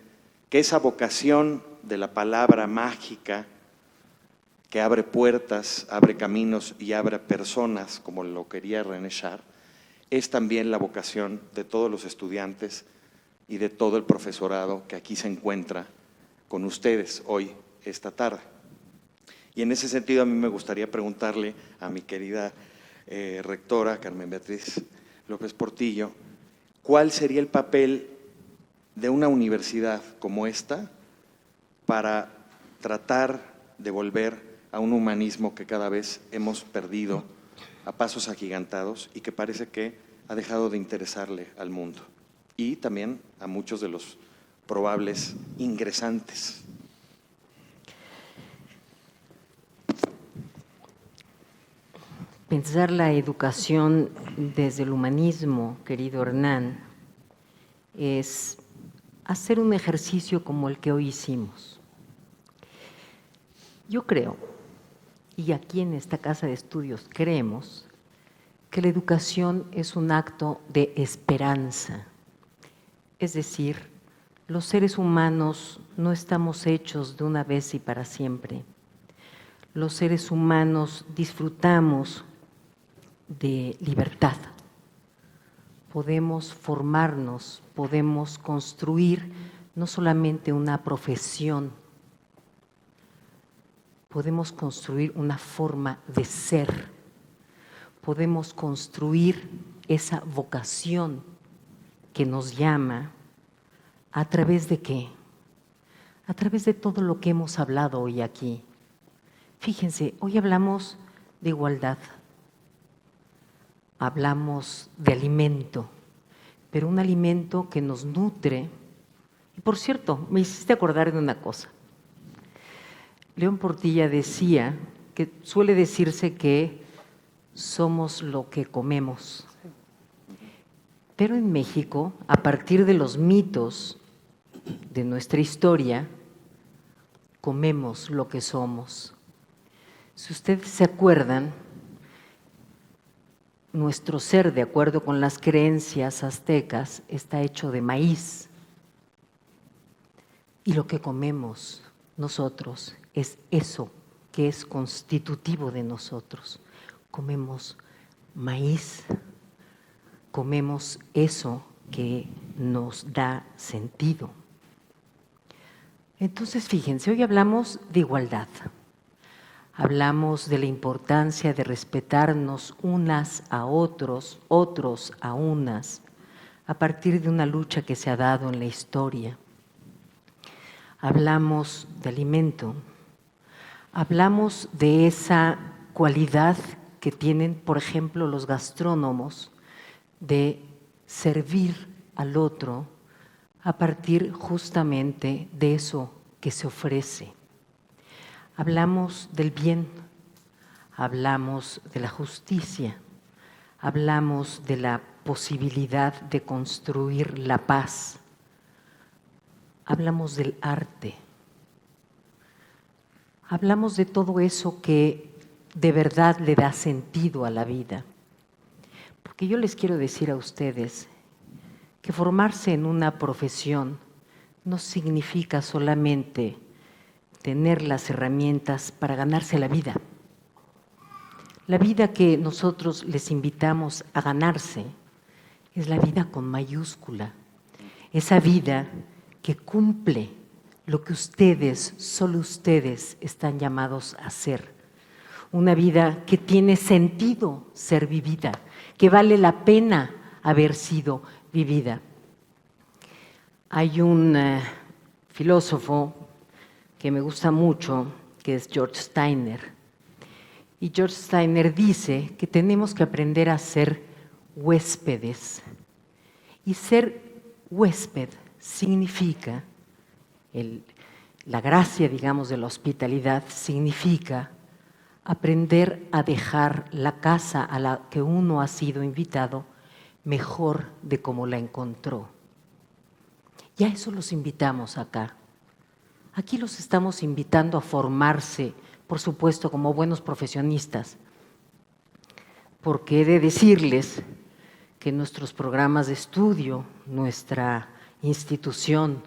que esa vocación de la palabra mágica que abre puertas, abre caminos y abre personas, como lo quería René Char, es también la vocación de todos los estudiantes y de todo el profesorado que aquí se encuentra con ustedes hoy, esta tarde. Y en ese sentido a mí me gustaría preguntarle a mi querida rectora, Carmen Beatriz López Portillo, ¿cuál sería el papel de una universidad como esta para tratar de volver a un humanismo que cada vez hemos perdido a pasos agigantados y que parece que ha dejado de interesarle al mundo y también a muchos de los probables ingresantes? Pensar la educación desde el humanismo, querido Hernán, es hacer un ejercicio como el que hoy hicimos. Yo creo, y aquí en esta casa de estudios creemos, que la educación es un acto de esperanza. Es decir, los seres humanos no estamos hechos de una vez y para siempre. Los seres humanos disfrutamos de libertad. Podemos formarnos, podemos construir no solamente una profesión, podemos construir una forma de ser, podemos construir esa vocación que nos llama. ¿A través de qué? A través de todo lo que hemos hablado hoy aquí. Fíjense, hoy hablamos de igualdad, hablamos de alimento, pero un alimento que nos nutre. Y por cierto, me hiciste acordar de una cosa. León Portilla decía que suele decirse que somos lo que comemos. Pero en México, a partir de los mitos de nuestra historia, comemos lo que somos. Si ustedes se acuerdan, nuestro ser, de acuerdo con las creencias aztecas, está hecho de maíz. Y lo que comemos nosotros es eso que es constitutivo de nosotros. Comemos maíz, comemos eso que nos da sentido. Entonces, fíjense, hoy hablamos de igualdad. Hablamos de la importancia de respetarnos unas a otros, otros a unas, a partir de una lucha que se ha dado en la historia. Hablamos de alimento, hablamos de esa cualidad que tienen, por ejemplo, los gastrónomos, de servir al otro a partir justamente de eso que se ofrece. Hablamos del bien, hablamos de la justicia, hablamos de la posibilidad de construir la paz. Hablamos del arte. Hablamos de todo eso que de verdad le da sentido a la vida. Porque yo les quiero decir a ustedes que formarse en una profesión no significa solamente tener las herramientas para ganarse la vida. La vida que nosotros les invitamos a ganarse es la vida con mayúscula, esa vida que cumple lo que ustedes, solo ustedes, están llamados a hacer. Una vida que tiene sentido ser vivida, que vale la pena haber sido vivida. Hay un filósofo que me gusta mucho, que es George Steiner. Y George Steiner dice que tenemos que aprender a ser huéspedes. Y ser huésped significa, la gracia, digamos, de la hospitalidad significa aprender a dejar la casa a la que uno ha sido invitado mejor de como la encontró. Y a eso los invitamos acá. Aquí los estamos invitando a formarse, por supuesto, como buenos profesionistas, porque he de decirles que nuestros programas de estudio, nuestra institución,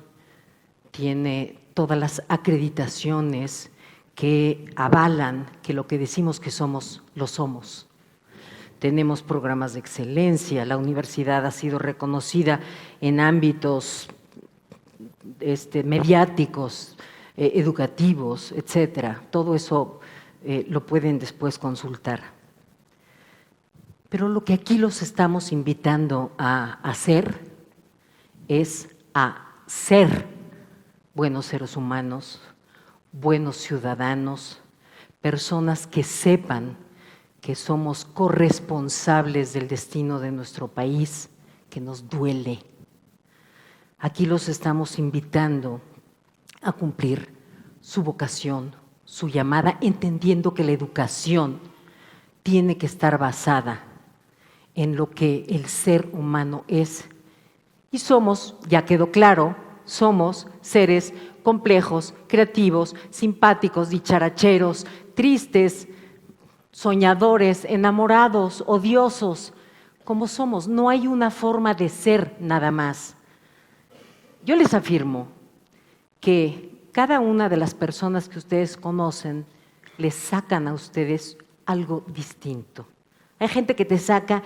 tiene todas las acreditaciones que avalan que lo que decimos que somos, lo somos. Tenemos programas de excelencia, la universidad ha sido reconocida en ámbitos mediáticos, educativos, etcétera. Todo eso lo pueden después consultar. Pero lo que aquí los estamos invitando a hacer es a ser buenos seres humanos, buenos ciudadanos, personas que sepan que somos corresponsables del destino de nuestro país, que nos duele. Aquí los estamos invitando a cumplir su vocación, su llamada, entendiendo que la educación tiene que estar basada en lo que el ser humano es. Y somos, ya quedó claro, somos seres complejos, creativos, simpáticos, dicharacheros, tristes, soñadores, enamorados, odiosos, como somos. No hay una forma de ser nada más. Yo les afirmo que cada una de las personas que ustedes conocen les sacan a ustedes algo distinto. Hay gente que te saca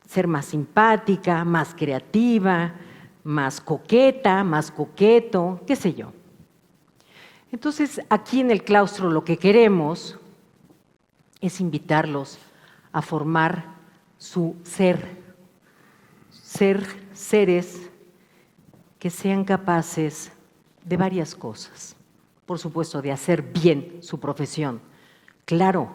ser más simpática, más creativa, más coqueta, más coqueto, qué sé yo. Entonces, aquí en el claustro lo que queremos es invitarlos a formar su ser seres que sean capaces de varias cosas. Por supuesto, de hacer bien su profesión. Claro,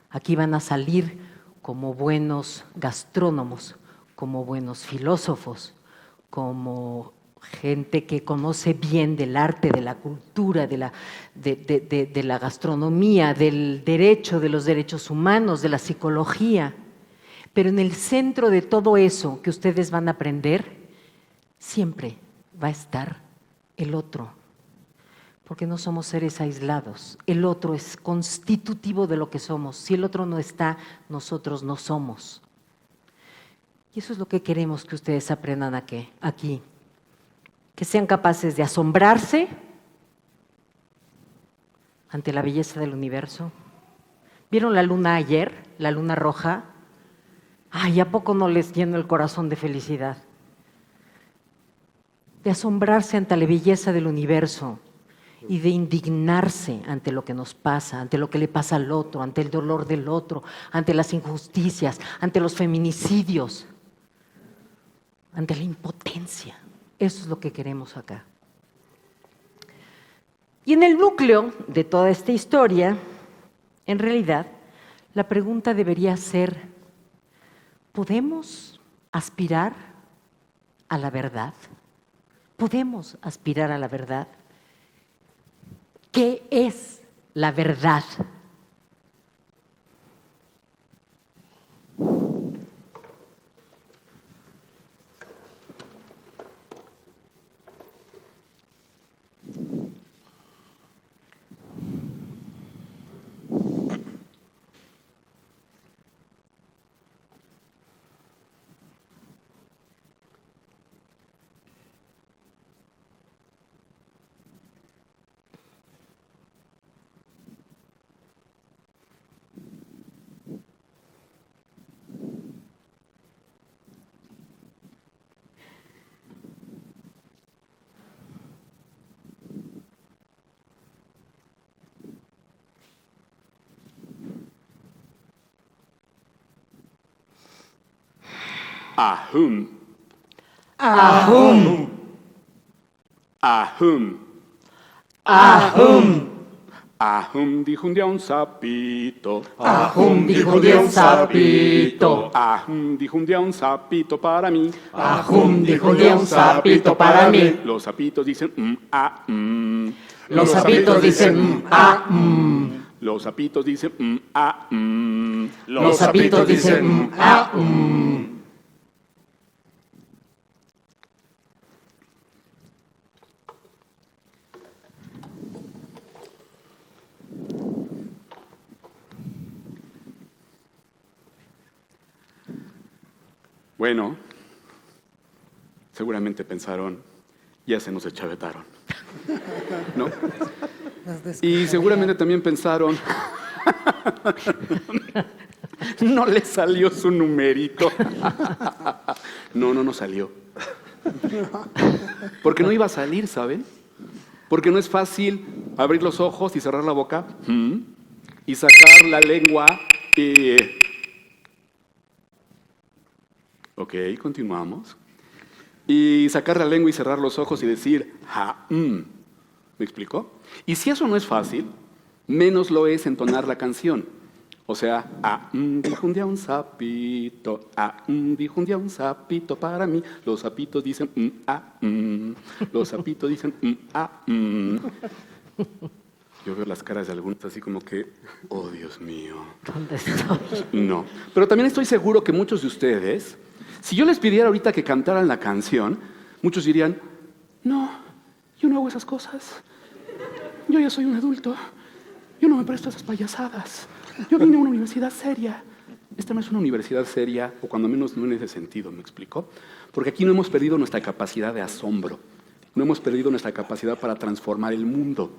aquí van a salir como buenos gastrónomos, como buenos filósofos, como gente que conoce bien del arte, de la cultura, de la gastronomía, del derecho, de los derechos humanos, de la psicología. Pero en el centro de todo eso que ustedes van a aprender, siempre va a estar el otro, porque no somos seres aislados. El otro es constitutivo de lo que somos. Si el otro no está, nosotros no somos. Y eso es lo que queremos que ustedes aprendan aquí. Que sean capaces de asombrarse ante la belleza del universo. ¿Vieron la luna ayer? La luna roja. Ay, ¿a poco no les llenó el corazón de felicidad? De asombrarse ante la belleza del universo y de indignarse ante lo que nos pasa, ante lo que le pasa al otro, ante el dolor del otro, ante las injusticias, ante los feminicidios, ante la impotencia. Eso es lo que queremos acá. Y en el núcleo de toda esta historia, en realidad, la pregunta debería ser, ¿podemos aspirar a la verdad? ¿Podemos aspirar a la verdad? ¿Qué es la verdad? Ahum. Ahum. Ahum. Ahum. Ahum, dijo un día un sapito. Ahum, dijo un día un sapito. Ahum, dijo un día un sapito para mí. Ahum, dijo un día un sapito para mí. Los sapitos dicen Los sapitos dicen Los sapitos dicen Los sapitos dicen Bueno, seguramente pensaron, ya se nos echavetaron, ¿no? Y seguramente también pensaron, no le salió su numerito. No salió. Porque no iba a salir, ¿saben? Porque no es fácil abrir los ojos y cerrar la boca y sacar la lengua y... Ok, continuamos. Y sacar la lengua y cerrar los ojos y decir, ¿me explicó? Y si eso no es fácil, menos lo es entonar la canción. O sea, dijo un día un sapito, dijo un día un sapito para mí. Los sapitos dicen, los sapitos dicen, Yo veo las caras de algunos así como que, oh Dios mío. ¿Dónde estoy? No, pero también estoy seguro que muchos de ustedes, si yo les pidiera ahorita que cantaran la canción, muchos dirían, no, yo no hago esas cosas. Yo ya soy un adulto. Yo no me presto a esas payasadas. Yo vine a una universidad seria. Esta no es una universidad seria, o cuando menos no en ese sentido, ¿me explicó? Porque aquí no hemos perdido nuestra capacidad de asombro. No hemos perdido nuestra capacidad para transformar el mundo.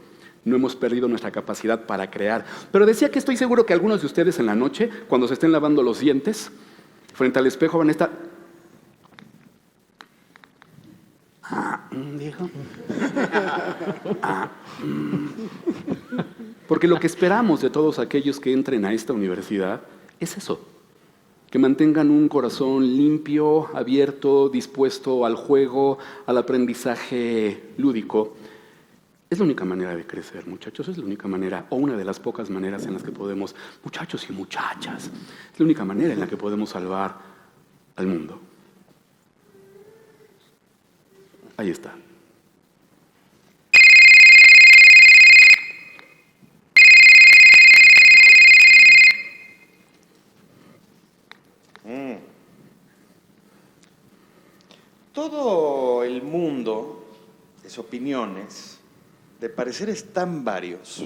No hemos perdido nuestra capacidad para crear. Pero decía que estoy seguro que algunos de ustedes en la noche, cuando se estén lavando los dientes, frente al espejo van a estar... dijo. Porque lo que esperamos de todos aquellos que entren a esta universidad es eso. Que mantengan un corazón limpio, abierto, dispuesto al juego, al aprendizaje lúdico. Es la única manera de crecer, muchachos, es la única manera, o una de las pocas maneras en las que podemos, muchachos y muchachas, es la única manera en la que podemos salvar al mundo. Ahí está. Todo el mundo es opiniones, de pareceres tan varios,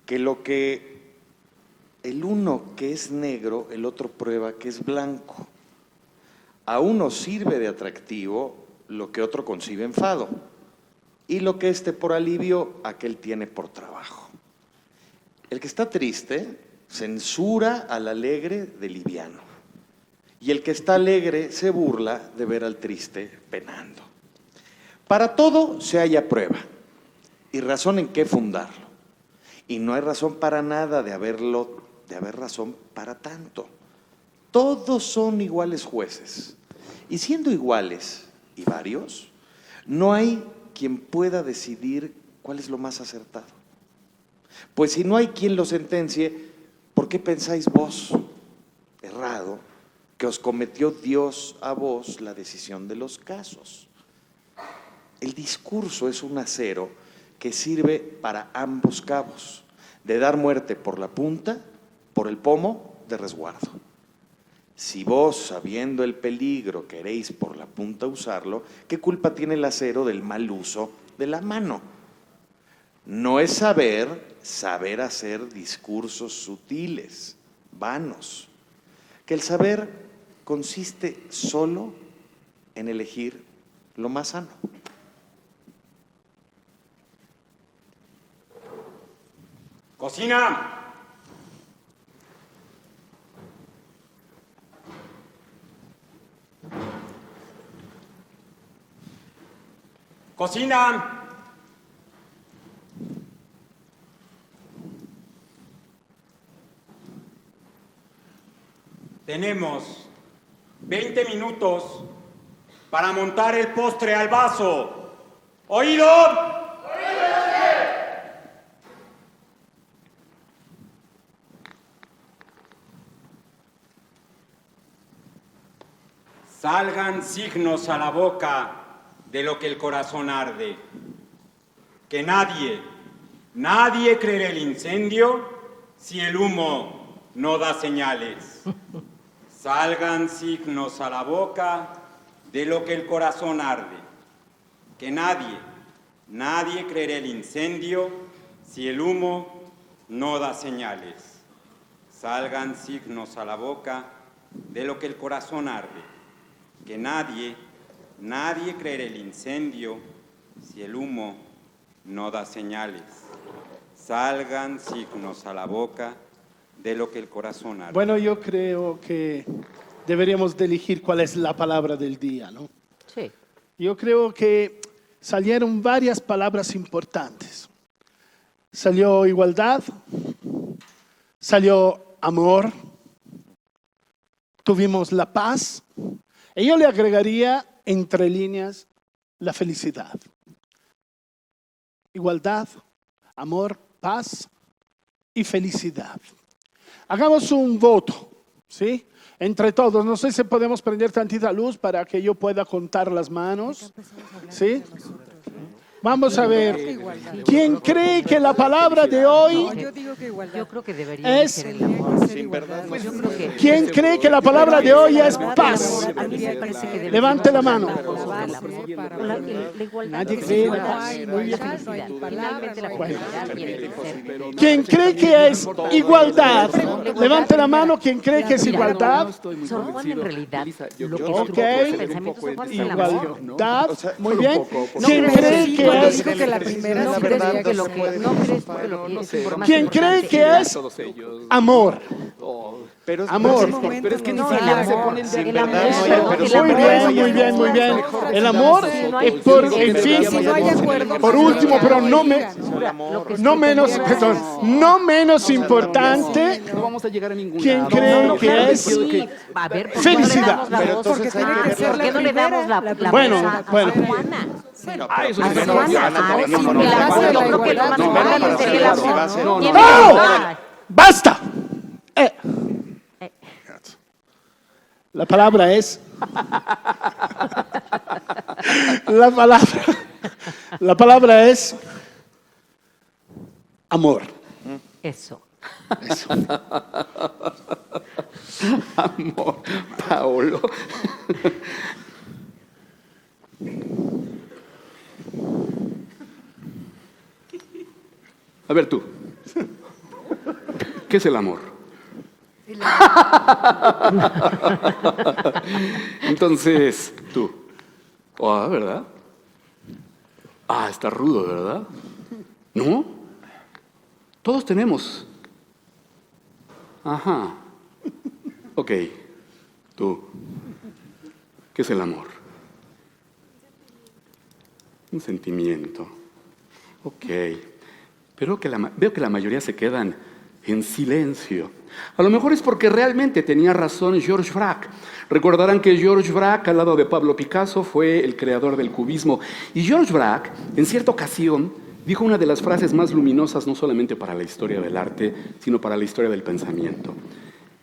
que lo que el uno que es negro, el otro prueba que es blanco. A uno sirve de atractivo lo que otro concibe enfado, y lo que éste por alivio, aquel tiene por trabajo. El que está triste censura al alegre de liviano, y el que está alegre se burla de ver al triste penando. Para todo se halla prueba y razón en qué fundarlo, y no hay razón para nada de haber razón para tanto. Todos son iguales jueces, y siendo iguales y varios, no hay quien pueda decidir cuál es lo más acertado. Pues si no hay quien lo sentencie, ¿por qué pensáis vos, errado, que os cometió Dios a vos la decisión de los casos? El discurso es un acero que sirve para ambos cabos, de dar muerte por la punta, por el pomo de resguardo. Si vos, sabiendo el peligro, queréis por la punta usarlo, ¿qué culpa tiene el acero del mal uso de la mano? No es saber hacer discursos sutiles, vanos, que el saber consiste solo en elegir lo más sano. ¡Cocina! ¡Cocina! Tenemos 20 minutos para montar el postre al vaso. ¿Oído? Salgan signos a la boca de lo que el corazón arde. Que nadie creerá el incendio si el humo no da señales. Salgan signos a la boca de lo que el corazón arde. Que nadie creerá el incendio si el humo no da señales. Salgan signos a la boca de lo que el corazón arde. Que nadie creerá el incendio si el humo no da señales. Salgan signos a la boca de lo que el corazón arde. Bueno, yo creo que deberíamos de elegir cuál es la palabra del día, ¿no? Sí. Yo creo que salieron varias palabras importantes. Salió igualdad, salió amor, tuvimos la paz, y yo le agregaría entre líneas la felicidad. Igualdad, amor, paz y felicidad. Hagamos un voto, ¿sí? Entre todos, no sé si podemos prender tantita luz para que yo pueda contar las manos, ¿sí? Vamos a ver, ¿quién cree que la palabra de hoy Yo digo que igualdad. Yo creo que debería es... ser el amor. Sin verdad. Yo creo que ¿Quién cree que la palabra de hoy es paz? a mí me parece que deberíamos Levante la mano. usar la voz del amor. La igualdad. Nadie es cree. igualdad, Muy la bien. felicidad. Finalmente la felicidad tiene que ser. ¿Quién cree que es igualdad? Levante la mano quien cree que es igualdad. Sor Juana en realidad lo que Ok. instrucó el pensamiento Sor Juana es el amor. Igualdad. Muy bien. No ¿Quién crees cree que cuando es? dijo que la primera la no verdad, crees que no lo se que puede. no crees que lo que es más ¿Quién cree importante que es amor? Pero Amor. Pero es que no, el amor, el amor, pero el sí, amor, Muy bien, muy bien, muy bien. El amor, en fin, Si no hay acuerdo, por último, pero no menos, perdón, no menos importante, No vamos a llegar a ningún ¿quién lado. cree No, que claro que es sí. A ver, ¿por qué felicidad? no le damos la Pero voz? entonces hay que ver ¿Por qué no le damos la Bueno, voz a bueno. Sor Juana? Eso A sí, Sor no, Juana, Diana, ay, no, sí, no, no, el no, amor, no, yo no, creo que lo más no, importante no, sería el no, amor. no, Tiene no. igualdad. ¡Basta! La palabra es... La palabra es amor. Eso. Amor, Paolo. A ver tú. ¿Qué es el amor? Entonces, tú. Ah, ¿verdad? Ah, está rudo, ¿verdad? ¿No? Todos tenemos. Ajá. Ok. Tú. ¿Qué es el amor? Un sentimiento. Ok. Pero veo que la mayoría se quedan en silencio. A lo mejor es porque realmente tenía razón Georges Braque. Recordarán que Georges Braque, al lado de Pablo Picasso, fue el creador del cubismo. Y Georges Braque, en cierta ocasión, dijo una de las frases más luminosas no solamente para la historia del arte, sino para la historia del pensamiento.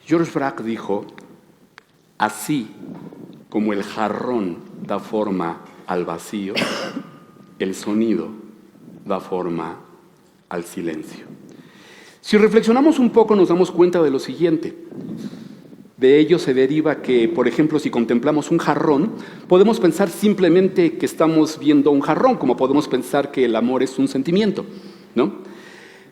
Georges Braque dijo: así como el jarrón da forma al vacío, el sonido da forma al silencio. Si reflexionamos un poco, nos damos cuenta de lo siguiente. De ello se deriva que, por ejemplo, si contemplamos un jarrón, podemos pensar simplemente que estamos viendo un jarrón, como podemos pensar que el amor es un sentimiento, ¿no?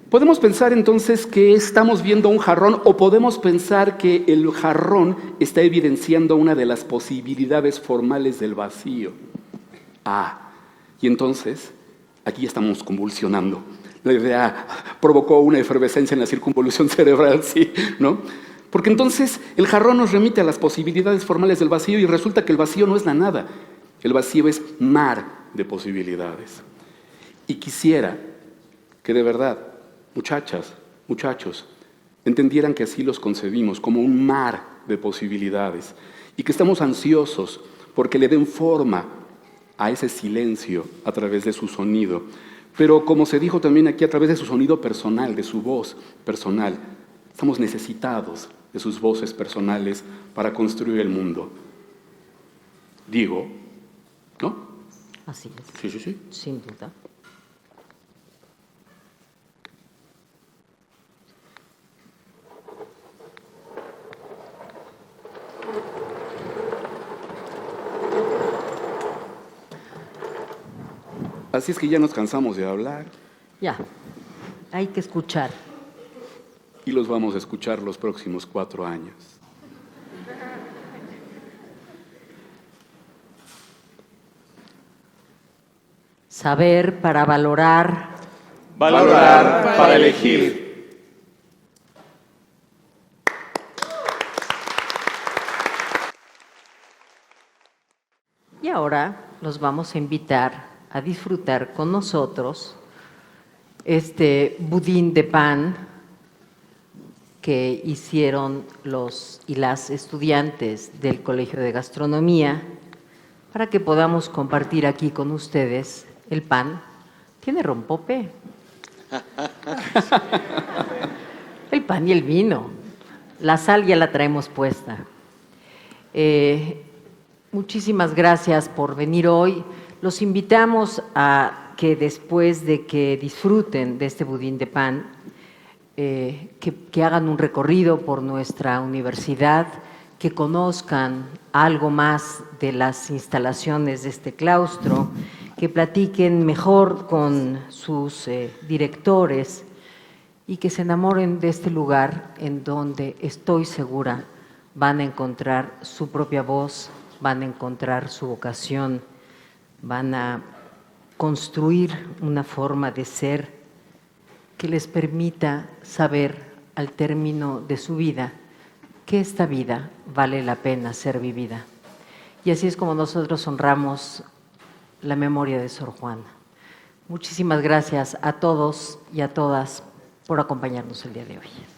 Podemos pensar entonces que estamos viendo un jarrón, o podemos pensar que el jarrón está evidenciando una de las posibilidades formales del vacío. Y entonces, aquí estamos convulsionando. La idea provocó una efervescencia en la circunvolución cerebral, sí, ¿no? Porque entonces el jarrón nos remite a las posibilidades formales del vacío y resulta que el vacío no es la nada. El vacío es mar de posibilidades. Y quisiera que de verdad, muchachas, muchachos, entendieran que así los concebimos, como un mar de posibilidades y que estamos ansiosos porque le den forma a ese silencio a través de su sonido. Pero como se dijo también aquí, a través de su sonido personal, de su voz personal. Estamos necesitados de sus voces personales para construir el mundo. Digo, ¿no? Así es. Sí, sí, sí. Sin duda. Así es que ya nos cansamos de hablar Ya, hay que escuchar. y los vamos a escuchar los próximos 4 años. Saber para valorar. Valorar para elegir. Y ahora los vamos a invitar a disfrutar con nosotros este budín de pan que hicieron los y las estudiantes del Colegio de Gastronomía para que podamos compartir aquí con ustedes el pan. ¿Tiene rompope? El pan y el vino. La sal ya la traemos puesta. Muchísimas gracias por venir hoy. Los invitamos a que después de que disfruten de este budín de pan, que hagan un recorrido por nuestra universidad, que conozcan algo más de las instalaciones de este claustro, que platiquen mejor con sus directores y que se enamoren de este lugar en donde estoy segura van a encontrar su propia voz, van a encontrar su vocación, van a construir una forma de ser que les permita saber al término de su vida que esta vida vale la pena ser vivida. Y así es como nosotros honramos la memoria de Sor Juana. Muchísimas gracias a todos y a todas por acompañarnos el día de hoy.